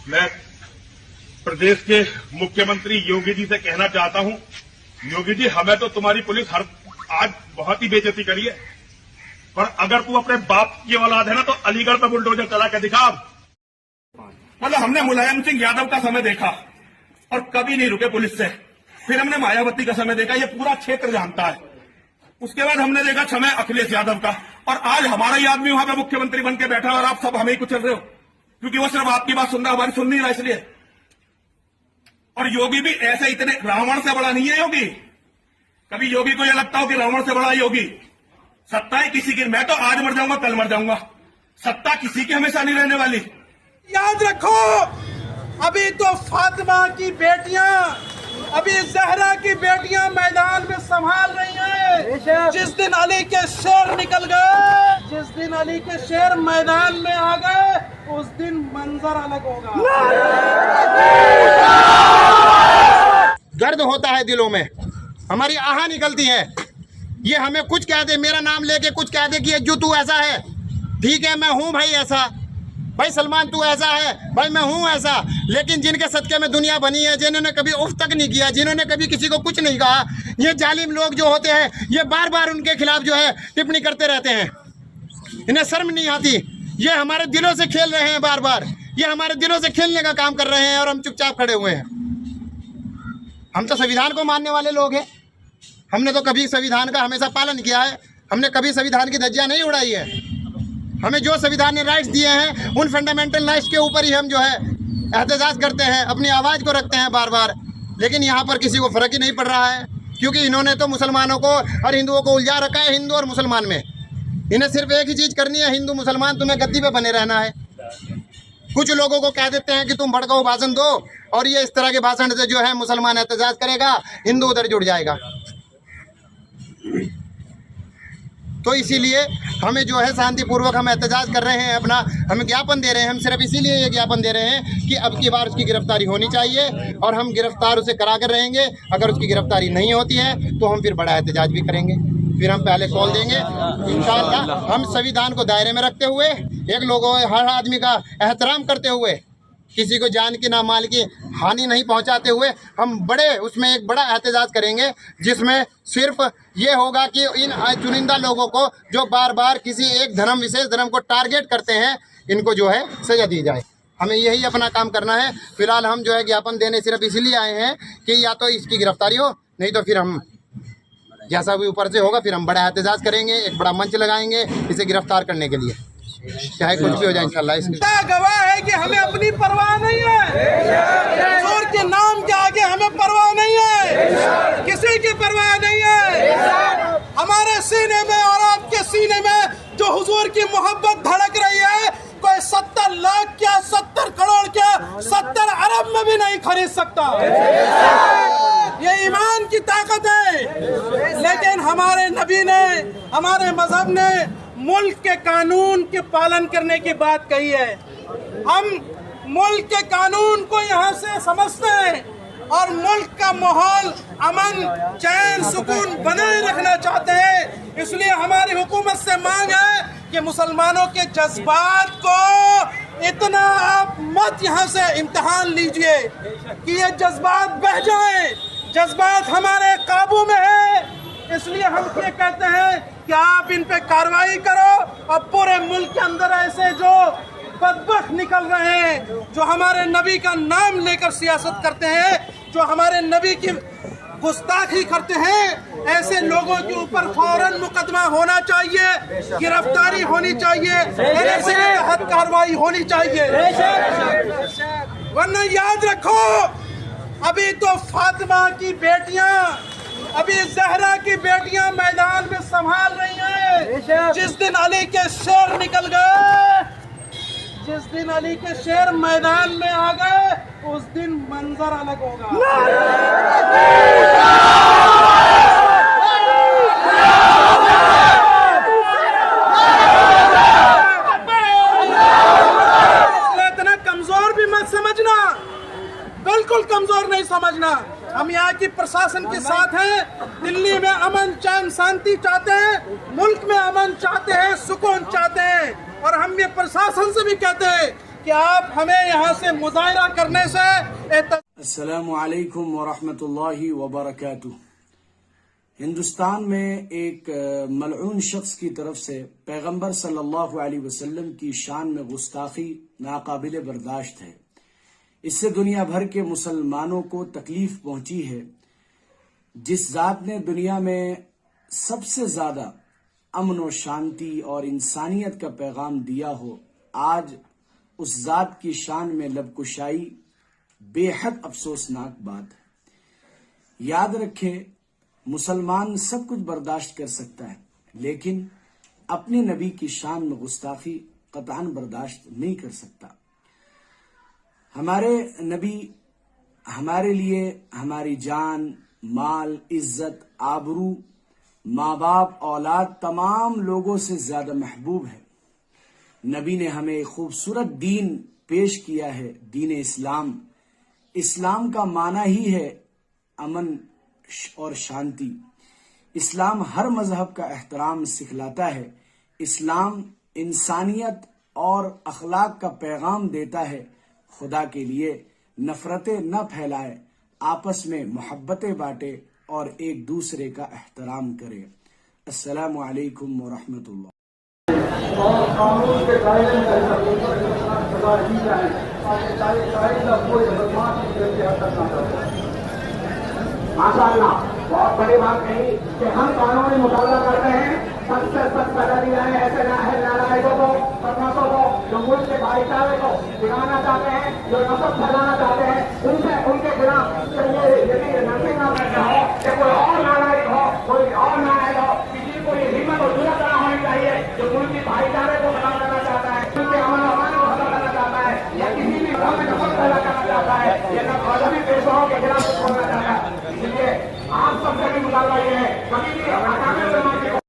मैं प्रदेश के मुख्यमंत्री योगी जी से कहना चाहता हूं, योगी जी हमें तो तुम्हारी पुलिस आज बहुत ही बेइज्जती करी है, पर अगर तू अपने बाप की औलाद है ना तो अलीगढ़ पे बुलडोजर चला के दिखा। मतलब हमने मुलायम सिंह यादव का समय देखा और कभी नहीं रुके पुलिस से, फिर हमने मायावती का समय देखा, ये पूरा क्षेत्र जानता है। उसके बाद हमने देखा समय अखिलेश यादव का, और आज हमारा ही आदमी वहां पे मुख्यमंत्री बन के बैठा और आप सब हमें ही कुचल रहे हो, क्योंकि वो सिर्फ आपकी बात सुन रहा, हमारी सुन नहीं रहा इसलिए। और योगी भी ऐसे इतने रावण से बड़ा नहीं है योगी। कभी योगी को यह लगता हो कि रावण से बड़ा योगी। सत्ता ही किसी की, मैं तो आज मर जाऊंगा कल मर जाऊंगा, सत्ता किसी की हमेशा नहीं रहने वाली। याद रखो, अभी तो फातिमा की बेटियां, अभी जहरा की बेटियां मैदान में संभाल रही हैं। जिस दिन अली के शेर निकल गए, जिस दिन अली के शेर मैदान में आ गए, उस दिन मंजर अलग होगा। दर्द होता है दिलों में, हमारी आह निकलती है। ये हमें कुछ कह दे, मेरा नाम लेके कुछ कह दे कि जो तू ऐसा है, ठीक है मैं हूं भाई ऐसा, भाई सलमान तू ऐसा है, भाई मैं हूं ऐसा, लेकिन जिनके सदके में दुनिया बनी है, जिन्होंने कभी उफ तक नहीं किया, जिन्होंने कभी किसी को कुछ नहीं कहा, ये जालिम लोग जो होते हैं, ये बार बार उनके खिलाफ जो है टिप्पणी करते रहते हैं। इन्हें शर्म नहीं आती। ये हमारे दिलों से खेल रहे हैं, बार बार ये हमारे दिलों से खेलने का काम कर रहे हैं और हम चुपचाप खड़े हुए हैं। हम तो संविधान को मानने वाले लोग हैं, हमने तो कभी संविधान का हमेशा पालन किया है, हमने कभी संविधान की धज्जियां नहीं उड़ाई है। हमें जो संविधान ने राइट्स दिए हैं, उन फंडामेंटल राइट्स के ऊपर ही हम जो है एहतजाज करते हैं, अपनी आवाज़ को रखते हैं बार बार। लेकिन यहाँ पर किसी को फ़र्क ही नहीं पड़ रहा है, क्योंकि इन्होंने तो मुसलमानों को और हिंदुओं को उलझा रखा है, हिंदू और मुसलमान में। इन्हें सिर्फ एक ही चीज़ करनी है, हिंदू मुसलमान तुम्हें गद्दी पे बने रहना है। कुछ लोगों को कह देते हैं कि तुम भड़काऊ भाषण दो, और ये इस तरह के भाषण से जो है मुसलमान एहतजाज करेगा, हिंदू उधर जुड़ जाएगा। तो इसीलिए हमें जो है शांतिपूर्वक हम एहतजाज कर रहे हैं, अपना हम ज्ञापन दे रहे हैं। हम सिर्फ इसीलिए ये ज्ञापन दे रहे हैं कि अब की बार उसकी गिरफ्तारी होनी चाहिए, और हम गिरफ्तार उसे करा कर रहेंगे। अगर उसकी गिरफ्तारी नहीं होती है तो हम फिर बड़ा एहतजाज भी करेंगे, फिर हम पहले कॉल देंगे इंशाअल्लाह। हम संविधान को दायरे में रखते हुए, एक लोगों हर आदमी का एहतराम करते हुए, किसी को जान की ना माल की हानि नहीं पहुंचाते हुए, हम उसमें एक बड़ा एहतजाज करेंगे, जिसमें सिर्फ ये होगा कि इन चुनिंदा लोगों को जो बार बार किसी एक धर्म, विशेष धर्म को टारगेट करते हैं, इनको जो है सजा दी जाए। हमें यही अपना काम करना है। फिलहाल हम जो है ज्ञापन देने सिर्फ इसलिए आए हैं कि या तो इसकी गिरफ्तारी हो, नहीं तो फिर हम जैसा भी ऊपर से होगा फिर हम बड़ा एहतजाज करेंगे, एक बड़ा मंच लगाएंगे इसे गिरफ्तार करने के लिए, चाहे कुछ भी हो जाए इंशाल्लाह। इसमें गवाह है कि हमें अपनी परवाह नहीं है, हुजूर के नाम के आगे हमें परवाह नहीं है, किसी की परवाह नहीं है। हमारे सीने में और आपके सीने में जो हुजूर की मोहब्बत धड़क रही है, कोई 70 लाख क्या 70 करोड़ क्या 70 अरब में भी नहीं खरीद सकता। ये ईमान की ताकत है। लेकिन हमारे नबी ने, हमारे मजहब ने मुल्क के कानून के पालन करने की बात कही है। हम मुल्क के कानून को यहाँ से समझते हैं और मुल्क का माहौल अमन, चैन, सुकून बनाए रखना चाहते हैं। इसलिए हमारी हुकूमत से मांग है कि मुसलमानों के जज्बात को इतना आप मत यहाँ से इम्तिहान लीजिए कि ये जज्बात बह जाएं। जज्बात हमारे काबू में है, इसलिए हम ये कहते हैं कि आप इन पे कार्रवाई करो। और पूरे मुल्क के अंदर ऐसे जो बदबख्त निकल रहे हैं, जो हमारे नबी का नाम लेकर सियासत करते हैं, जो हमारे नबी की गुस्ताखी करते हैं, ऐसे लोगों के ऊपर फौरन मुकदमा होना चाहिए, गिरफ्तारी होनी चाहिए, एनएसए के तहत कार्रवाई होनी चाहिए। वरना याद रखो, अभी तो फातिमा की बेटियां, अभी जहरा की बेटियां मैदान में संभाल रही हैं। जिस दिन अली के शेर निकल गए, जिस दिन अली के शेर मैदान में आ गए, उस दिन मंजर अलग होगा। इतना कमजोर भी मत समझना, बिल्कुल कमजोर नहीं समझना। हम यहाँ की प्रशासन के साथ हैं। दिल्ली में अमन, चैन, शांति चाहते हैं, मुल्क में अमन चाहते हैं, सुकून चाहते हैं। और हम ये प्रशासन से भी कहते हैं कि आप हमें यहाँ से मुजाहरा करने से अस्सलामु अलैकुम वरहमतुल्लाहि वबरकातुह। हिंदुस्तान में एक मलऊन शख्स की तरफ से पैगंबर सल्लल्लाहु अलैहि वसल्लम की शान में गुस्ताखी नाकाबिले बर्दाश्त है। इससे दुनिया भर के मुसलमानों को तकलीफ पहुंची है। जिस जात ने दुनिया में सबसे ज्यादा अमन और शांति और इंसानियत का पैगाम दिया हो, आज उस जात की शान में लबकुशाई बेहद अफसोसनाक बात है। याद रखें, मुसलमान सब कुछ बर्दाश्त कर सकता है, लेकिन अपने नबी की शान में गुस्ताखी कतई बर्दाश्त नहीं कर सकता। हमारे नबी हमारे लिए हमारी जान, माल, इज्जत, आबरू, माँ बाप, औलाद, तमाम लोगों से ज्यादा महबूब है। नबी ने हमें एक खूबसूरत दीन पेश किया है, दीन इस्लाम। इस्लाम का माना ही है अमन और शांति। इस्लाम हर मजहब का एहतराम सिखलाता है। इस्लाम इंसानियत और अखलाक का पैगाम देता है। खुदा के लिए नफरतें न फैलाए, आपस में मोहब्बतें बांटे और एक दूसरे का एहतराम करे। अस्सलामु अलैकुम वरहमतुल्लाह। और कानून के दायरे में सजा दी जाए, कोई बदमाश करके हरकत न करे। माशाअल्लाह, बहुत बड़ी बात कही कि हम कानूनी मुकाबला करते हैं। सख्त से सख्त सजा दी जाए ऐसे नालायकों को, बदमाशों को, जो मुल्क के भाईचारे को गिराना चाहते हैं, जो नफरत फैलाना चाहते हैं, उनके खिलाफ यदि नर्सिंग ना करना हो कि कोई और नालायक हो, कोई और नालायक हो, किसी को ये हिम्मत और जुर्रत ना होनी चाहिए जो मुल्क के भाईचारे को खत्म करना चाहता है, उनके अमन अमान को खत्म करना चाहता है, या किसी भी धर्म में नफरत पैदा करना चाहता है, या मजहबी पेशवाओं के खिलाफ कुछ करना चाहता है। इसलिए आप सबसे भी मुतालबा ये है, कभी भी